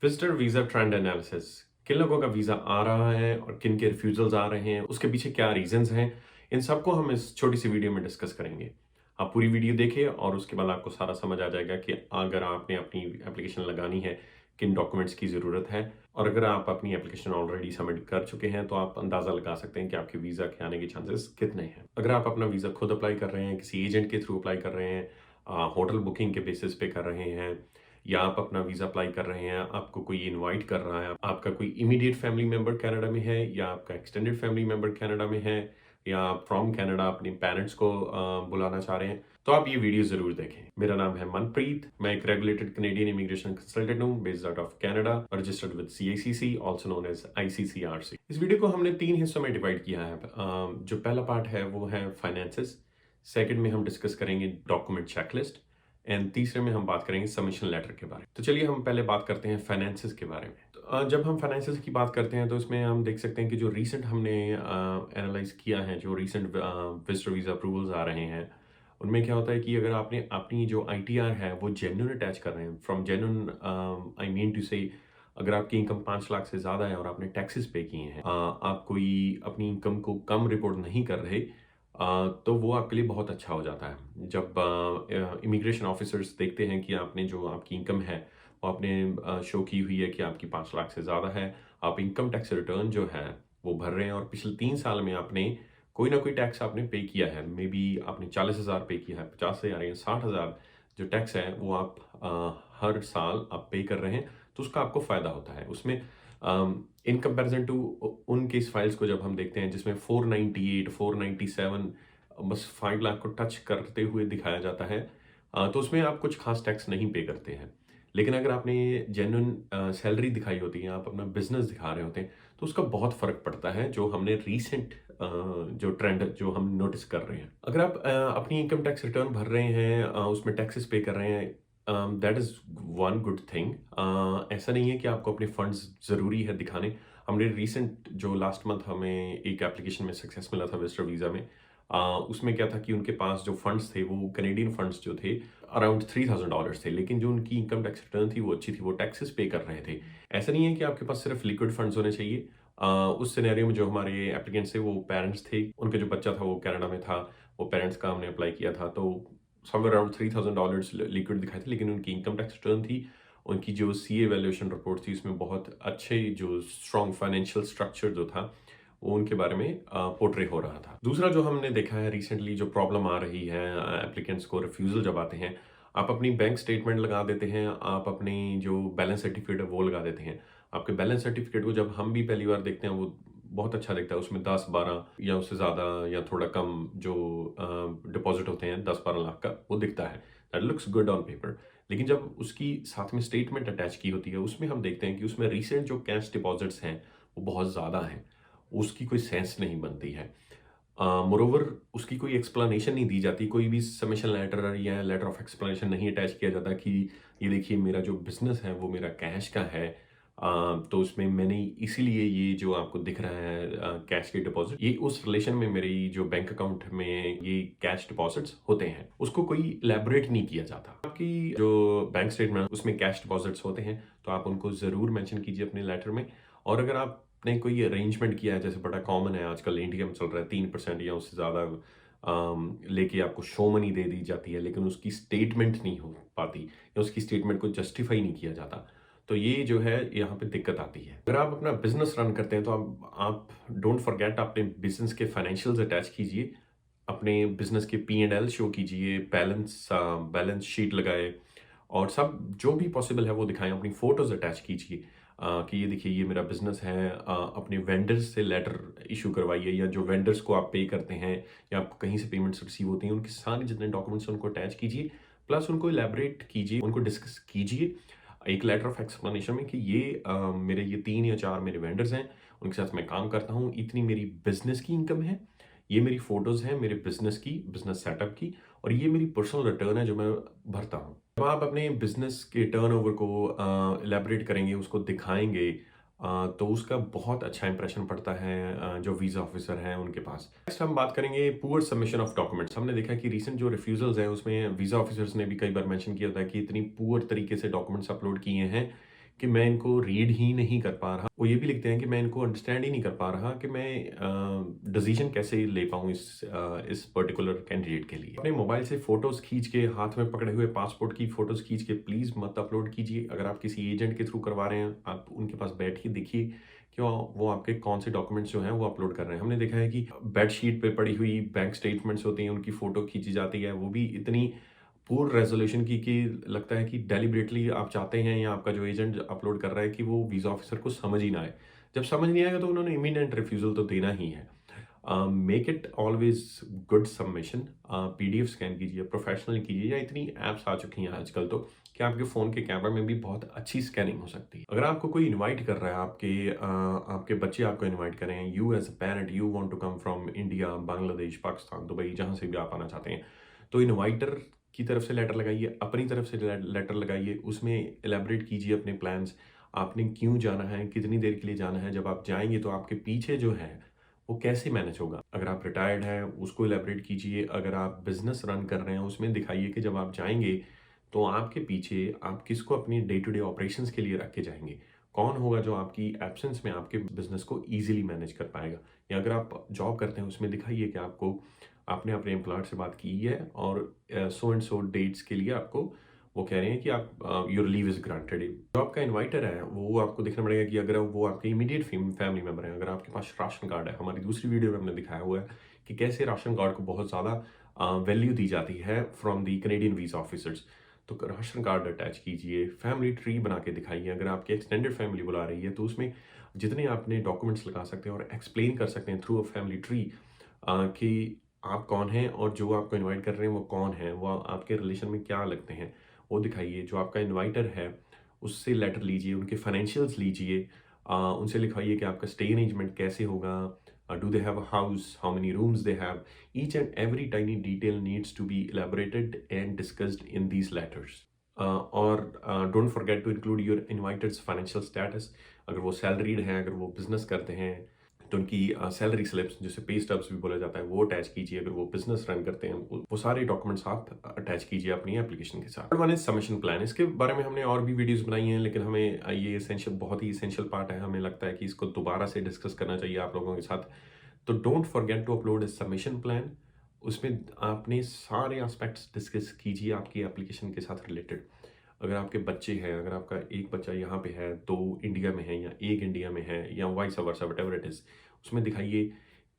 Visitor visa trend analysis. किन लोगों का वीज़ा आ रहा है और किन के रिफ्यूज़ल्स आ रहे हैं, उसके पीछे क्या रीज़न्स हैं, इन सबको हम इस छोटी-सी वीडियो में डिस्कस करेंगे। आप पूरी वीडियो देखिए और उसके बाद आपको सारा समझ आ जाएगा कि अगर आपने अपनी एप्लीकेशन लगानी है, किन डॉक्यूमेंट्स की ज़रूरत है और अगर आप अपनी एप्लीकेशन ऑलरेडी सबमिट कर चुके हैं, तो आप अंदाज़ा लगा सकते हैं कि आपके वीज़ा के आने के चांसेस कितने हैं। अगर आप अपना वीज़ा खुद अप्लाई कर रहे हैं, किसी एजेंट के थ्रू अप्लाई कर रहे हैं, होटल बुकिंग के बेसिस पे कर रहे हैं या आप अपना वीज़ा अप्लाई कर रहे हैं, आपको कोई इनवाइट कर रहा है, आपका कोई इमीडिएट फैमिली मेंबर कनाडा में है या आपका एक्सटेंडेड फैमिली मेंबर कनाडा में है या आप फ्रॉम कनाडा अपने पेरेंट्स को बुलाना चाह रहे हैं, तो आप ये वीडियो ज़रूर देखें। मेरा नाम है मनप्रीत, मैं एक रेगुलेटेड कनेडियन इमिग्रेशन कंसल्टेंट हूँ based out of Canada, registered with CICC, also known as ICCRC। इस वीडियो को हमने 3 हिस्सों में डिवाइड किया है। जो पहला पार्ट है वो है फाइनेंसेस, सेकंड में हम डिस्कस करेंगे डॉक्यूमेंट चेकलिस्ट एंड तीसरे में हम बात करेंगे सबमिशन लेटर के बारे में। तो चलिए हम पहले बात करते हैं फाइनेंसेस के बारे में। तो जब हम फाइनेंसेस की बात करते हैं तो इसमें हम देख सकते हैं कि जो रीसेंट हमने एनालाइज किया है, जो रीसेंट विजिटर वीज़ा अप्रूवल्स आ रहे हैं, उनमें क्या होता है कि अगर आपने अपनी जो ITR है वो जेन्युइन अटैच कर रहे हैं, from genuine I mean to say, अगर आपकी इनकम 5 लाख से ज़्यादा है और आपने टैक्सेस पे किए हैं, आप कोई अपनी इनकम को कम रिपोर्ट नहीं कर रहे, तो वो आपके लिए बहुत अच्छा हो जाता है। जब इमिग्रेशन ऑफिसर्स देखते हैं कि आपने जो आपकी इनकम है, वो आपने शो की हुई है कि आपकी 5 लाख से ज़्यादा है, आप इनकम टैक्स रिटर्न जो है, वो भर रहे हैं और पिछले 3 साल में आपने कोई ना कोई टैक्स आपने पे किया है। मेबी आपने 40,000 पे किया है, 50,000 या 60,000 जो टैक्स है, वो आप हर साल आप पे कर रहे हैं, तो उसका आपको फ़ायदा होता है। उसमें इन कंपैरिजन टू उन केस फाइल्स को जब हम देखते हैं जिसमें 498, 497 बस 5 लाख को टच करते हुए दिखाया जाता है, तो उसमें आप कुछ खास टैक्स नहीं पे करते हैं। लेकिन अगर आपने जेन्युइन सैलरी दिखाई होती है, आप अपना बिजनेस दिखा रहे होते हैं, तो उसका बहुत फ़र्क पड़ता है, जो हमने रीसेंट जो ट्रेंड जो हम नोटिस कर रहे हैं। अगर आप अपनी इनकम टैक्स रिटर्न भर रहे हैं, उसमें टैक्सेस पे कर रहे हैं, that is one good thing. ऐसा नहीं है कि आपको अपने फंड्स ज़रूरी है दिखाने। हमने रिसेंट जो लास्ट मंथ हमें एक एप्लीकेशन में सक्सेस मिला था विजिटर वीज़ा में, उसमें क्या था कि उनके पास जो फंड्स थे वो कनेडियन फंड्स जो थे अराउंड $3,000 थे, लेकिन जो उनकी इनकम टैक्स रिटर्न थी वो अच्छी थी, वो टैक्सेस पे कर रहे थे। ऐसा नहीं है कि आपके पास सिर्फ लिक्विड फंड्स होने चाहिए। उस सिनेरियो में जो हमारे एप्लीकेंट्स थे वो पेरेंट्स थे, उनका जो बच्चा था वो कनाडा में था, वो पेरेंट्स का हमने अप्लाई किया था, तो समवेयर अराउंड $3,000 लिक्विड दिखाए थे, लेकिन उनकी इनकम टैक्स रिटर्न थी, उनकी जो CA वैल्यूएशन रिपोर्ट थी, उसमें बहुत अच्छे जो स्ट्रॉन्ग फाइनेंशियल स्ट्रक्चर जो था, वो उनके बारे में पोर्ट्रे हो रहा था। दूसरा जो हमने देखा है रिसेंटली, जो प्रॉब्लम आ रही है एप्लीकेंट्स को रिफ्यूज़ल जब आते हैं, आप अपनी बैंक स्टेटमेंट लगा देते हैं, आप अपनी जो बैलेंस सर्टिफिकेट है वो लगा देते हैं। आपके बैलेंस सर्टिफिकेट को जब हम भी पहली बार देखते हैं, वो बहुत अच्छा दिखता है, उसमें 10-12 या उससे ज़्यादा या थोड़ा कम जो डिपॉज़िट होते हैं 10-12 लाख का, वो दिखता है। That looks good on paper. लेकिन जब उसकी साथ में स्टेटमेंट अटैच की होती है, उसमें हम देखते हैं कि उसमें रिसेंट जो कैश डिपॉज़िट्स हैं, वो बहुत ज़्यादा हैं। उसकी कोई सेंस नहीं बनती है। मोरोवर उसकी कोई एक्सप्लेनेशन नहीं दी जाती, कोई भी सबमिशन लेटर या लेटर ऑफ एक्सप्लेनेशन नहीं अटैच किया जाता कि ये देखिए मेरा जो बिज़नेस है वो मेरा कैश का है। तो उसमें मैंने इसीलिए ये जो आपको दिख रहा है कैश के डिपॉज़िट, ये उस रिलेशन में मेरी जो बैंक अकाउंट में ये कैश डिपॉज़िट्स होते हैं, उसको कोई इलैबोरेट नहीं किया जाता। आपकी जो बैंक स्टेटमेंट उसमें कैश डिपॉज़िट्स होते हैं, तो आप उनको ज़रूर मेंशन कीजिए अपने लेटर में। और अगर आपने कोई अरेंजमेंट किया है, जैसे बड़ा कॉमन है आजकल इंडिया में चल रहा है, 3% या उससे ज़्यादा लेके आपको शो मनी दे दी जाती है, लेकिन उसकी स्टेटमेंट नहीं हो पाती या उसकी स्टेटमेंट को जस्टिफाई नहीं किया जाता। तो ये जो है यहाँ पे दिक्कत आती है। अगर आप अपना बिज़नेस रन करते हैं, तो आप डोंट फॉरगेट अपने बिज़नेस के फाइनेंशियल्स अटैच कीजिए, अपने बिज़नेस के P&L शो कीजिए, बैलेंस शीट लगाएँ और सब जो भी पॉसिबल है वो दिखाएँ, अपनी फ़ोटोज़ अटैच कीजिए, कि ये देखिए ये मेरा बिज़नेस है। अपने वेंडर्स से लेटर इश्यू करवाइए, या जो वेंडर्स को आप पे करते हैं या आपको कहीं से पेमेंट्स रिसीव होती हैं, उनके सारे जितने डॉक्यूमेंट्स हैं उनको अटैच कीजिए, प्लस उनको इलैबोरेट कीजिए, उनको डिस्कस कीजिए एक लेटर ऑफ एक्सप्लेनेशन में कि ये मेरे ये 3 या 4 मेरे वेंडर्स हैं, उनके साथ मैं काम करता हूँ, इतनी मेरी बिज़नेस की इनकम है, ये मेरी फ़ोटोज़ हैं मेरे बिज़नेस की, बिज़नेस सेटअप की, और ये मेरी पर्सनल रिटर्न है जो मैं भरता हूँ। जब आप अपने बिज़नेस के टर्नओवर को इलैबोरेट करेंगे, उसको दिखाएँगे, तो उसका बहुत अच्छा इंप्रेशन पड़ता है जो वीज़ा ऑफ़िसर हैं उनके पास। नेक्स्ट हम बात करेंगे पुअर सबमिशन ऑफ डॉक्यूमेंट्स। हमने देखा कि रीसेंट जो रिफ्यूज़ल्स हैं, उसमें वीज़ा ऑफ़िसर्स ने भी कई बार मेंशन किया होता है कि इतनी पुअर तरीके से डॉक्यूमेंट्स अपलोड किए हैं कि मैं इनको रीड ही नहीं कर पा रहा। वो ये भी लिखते हैं कि मैं इनको अंडरस्टैंड ही नहीं कर पा रहा कि मैं डिसीजन कैसे ले पाऊँ इस पर्टिकुलर कैंडिडेट के लिए। अपने मोबाइल से फ़ोटोज़ खींच के, हाथ में पकड़े हुए पासपोर्ट की फ़ोटोज़ खींच के प्लीज़ मत अपलोड कीजिए। अगर आप किसी एजेंट के थ्रू करवा रहे हैं, आप उनके पास बैठिए, देखिए कि वो आपके कौन से डॉक्यूमेंट्स जो हैं वो अपलोड कर रहे हैं। हमने देखा है कि बेडशीट पे पड़ी हुई बैंक स्टेटमेंट्स होती हैं, उनकी फ़ोटो खींची जाती है, वो भी इतनी पुअर रेज़ोल्यूशन की कि लगता है कि डेलिबरेटली आप चाहते हैं या आपका जो एजेंट अपलोड कर रहा है कि वो वीज़ा ऑफ़िसर को समझ ही ना आए। जब समझ नहीं आएगा तो उन्होंने इमीडिएट रिफ्यूज़ल तो देना ही है। Make it always good submission. PDF scan कीजिए, प्रोफ़ेशनल कीजिए, या इतनी ऐप्स आ चुकी हैं आजकल तो कि आपके फ़ोन के कैमरा में भी बहुत अच्छी स्कैनिंग हो सकती है। अगर आपको कोई इनवाइट कर रहा है, आपके बच्चे आपको इनवाइट कर रहे हैं, you as a parent you want to come from India, Bangladesh, Pakistan, Dubai, जहाँ से भी आप आना चाहते हैं, तो इनवाइटर की तरफ से लेटर लगाइए, अपनी तरफ से लेटर लगाइए, उसमें इलैबोरेट कीजिए अपने प्लान्स। आपने क्यों जाना है, कितनी देर के लिए जाना है, जब आप जाएँगे तो आपके पीछे जो है वो कैसे मैनेज होगा। अगर आप रिटायर्ड हैं उसको इलैबोरेट कीजिए, अगर आप बिज़नेस रन कर रहे हैं उसमें दिखाइए कि जब आप जाएँगे तो आपके पीछे आप किसको अपनी डे टू डे ऑपरेशंस के लिए रख के जाएँगे। कौन होगा जो आपकी एब्सेंस में आपके बिज़नेस को ईज़िली मैनेज कर पाएगा। या अगर आप जॉब करते हैं उसमें दिखाइए कि आपने अपने एम्प्लॉयर से बात की है और सो एंड सो डेट्स के लिए आपको वो कह रहे हैं कि आप योर लीव इज़ ग्रांटेड। जो आपका इनवाइटर है वो आपको देखना पड़ेगा कि अगर वो आपके इमीडिएट फैमिली मेंबर हैं, अगर आपके पास राशन कार्ड है, हमारी दूसरी वीडियो में हमने दिखाया हुआ है कि कैसे राशन कार्ड को बहुत ज़्यादा वैल्यू दी जाती है from the Canadian visa officers. तो राशन कार्ड अटैच कीजिए, फैमिली ट्री बना के दिखाइए। अगर आपकी एक्सटेंडेड फैमिली बुला रही है तो उसमें जितने आपने डॉक्यूमेंट्स लगा सकते हैं और एक्सप्लेन कर सकते हैं थ्रू अ फैमिली ट्री कि आप कौन हैं और जो आपको इनवाइट कर रहे हैं वो कौन है, वो आपके रिलेशन में क्या लगते हैं, वो दिखाइए। जो आपका इनवाइटर है उससे लेटर लीजिए, उनके फाइनेंशियल्स लीजिए, उनसे लिखवाइए कि आपका स्टे अरेंजमेंट कैसे होगा, do they have a house, how many rooms they have. Each and every tiny detail needs to be elaborated and discussed in these letters. और don't forget to include your inviters financial status. अगर वो salaried हैं, अगर वो business करते हैं तो उनकी सैलरी स्लिप्स, जिसे पे स्टब्स भी बोला जाता है, वो अटैच कीजिए। अगर वो बिजनेस रन करते हैं वो सारे डॉक्यूमेंट्स आप अटैच कीजिए अपनी एप्लीकेशन के साथ। One is submission plan. इसके बारे में हमने और भी वीडियोस बनाई हैं, लेकिन हमें ये एसेंशियल, बहुत ही एसेंशियल पार्ट है। हमें लगता है कि इसको दोबारा से डिस्कस करना चाहिए आप लोगों के साथ। तो don't forget to upload a submission plan. उसमें आपने सारे एस्पेक्ट्स डिस्कस कीजिए आपकी एप्लीकेशन के साथ रिलेटेड। अगर आपके बच्चे हैं, अगर आपका एक बच्चा यहाँ पे है, 2 इंडिया में है, या एक इंडिया में है, या vice versa, whatever it is, उसमें दिखाइए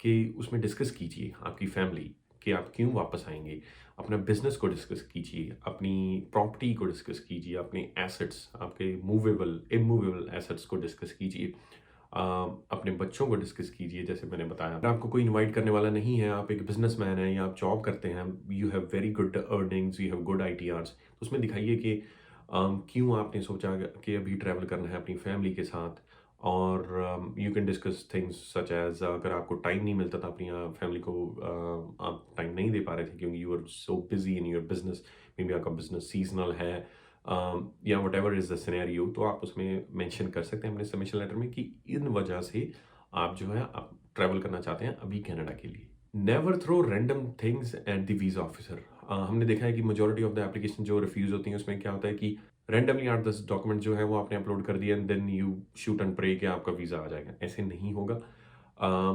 कि उसमें डिस्कस कीजिए आपकी फैमिली कि आप क्यों वापस आएँगे। अपना बिज़नेस को डिस्कस कीजिए, अपनी प्रॉपर्टी को डिस्कस कीजिए, अपने एसेट्स, आपके मूवेबल, इमूवेबल एसेट्स को डिस्कस कीजिए। अपने बच्चों को डिस्कस कीजिए, जैसे मैंने बताया। अगर आपको कोई इनवाइट करने वाला नहीं है, आप एक बिज़नेसमैन हैं या आप जॉब करते हैं, you have very good earnings, you have good ITRs, तो उसमें दिखाइए कि क्यों आपने सोचा कि अभी ट्रैवल करना है अपनी फैमिली के साथ। और you can discuss things such as, अगर आपको टाइम नहीं मिलता था अपनी फैमिली को, आप टाइम नहीं दे पा रहे थे क्योंकि you are so busy in your business, maybe आपका बिजनेस सीजनल है, या व्हाटएवर इज़ द सिनेरियो, तो आप उसमें मेंशन कर सकते हैं अपने सबमिशन लेटर में कि इन वजह से आप जो है आप ट्रैवल करना चाहते हैं अभी कनाडा के लिए। Never throw random things at the visa officer. हमने देखा है कि मेजॉरिटी ऑफ द एप्लीकेशन जो रिफ्यूज़ होती हैं उसमें क्या होता है कि रैंडमली 8-10 डॉक्यूमेंट जो है वो आपने अपलोड कर दिया and then you shoot and pray कि आपका वीज़ा आ जाएगा। ऐसे नहीं होगा।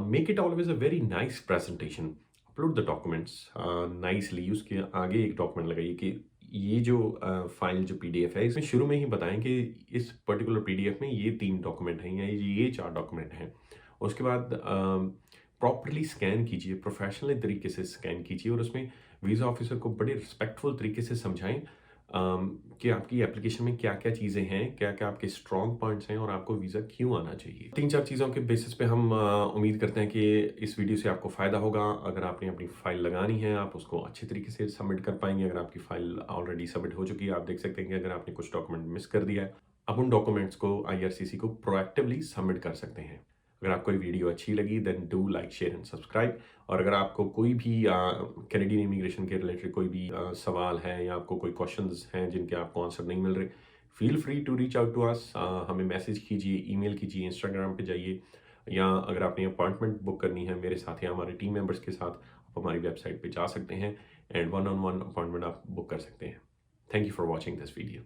Make it always a very nice presentation. Upload the documents nicely. उसके आगे एक डॉक्यूमेंट लगाइए कि ये जो फाइल जो पीडीएफ है, इसमें शुरू में ही बताएं कि इस पर्टिकुलर पीडीएफ में ये 3 डॉक्यूमेंट हैं या ये 4 डॉक्यूमेंट हैं। उसके बाद प्रॉपरली स्कैन कीजिए, प्रोफेशनल तरीके से स्कैन कीजिए और उसमें वीज़ा ऑफिसर को बड़े रिस्पेक्टफुल तरीके से समझाएं कि आपकी एप्लीकेशन में क्या-क्या चीज़ें हैं, क्या-क्या आपके स्ट्रॉन्ग पॉइंट्स हैं और आपको वीज़ा क्यों आना चाहिए। 3-4 चीज़ों के बेसिस पे हम उम्मीद करते हैं कि इस वीडियो से आपको फ़ायदा होगा। अगर आपने अपनी फ़ाइल लगानी है, आप उसको अच्छे तरीके से सबमिट कर पाएँगे। अगर आपकी फ़ाइल ऑलरेडी सबमिट हो चुकी है, आप देख सकते हैं कि अगर आपने कुछ डॉक्यूमेंट मिस कर दिया है, आप उन डॉक्यूमेंट्स को आईआरसीसी को प्रोएक्टिवली सबमिट कर सकते हैं। अगर आपको ये वीडियो अच्छी लगी then do like, share and subscribe. और अगर आपको कोई भी कैनेडियन इमिग्रेशन के रिलेटेड कोई भी सवाल है या आपको कोई क्वेश्चंस हैं जिनके आपको आंसर नहीं मिल रहे, feel free to reach out to us. हमें मैसेज कीजिए, ईमेल कीजिए, इंस्टाग्राम पे जाइए, या अगर आपने अपॉइंटमेंट बुक करनी है मेरे साथ या हमारे टीम मेंबर्स के साथ, आप हमारी वेबसाइट पे जा सकते हैं एंड वन-ऑन-वन अपॉइंटमेंट आप बुक कर सकते हैं। Thank you for watching this video.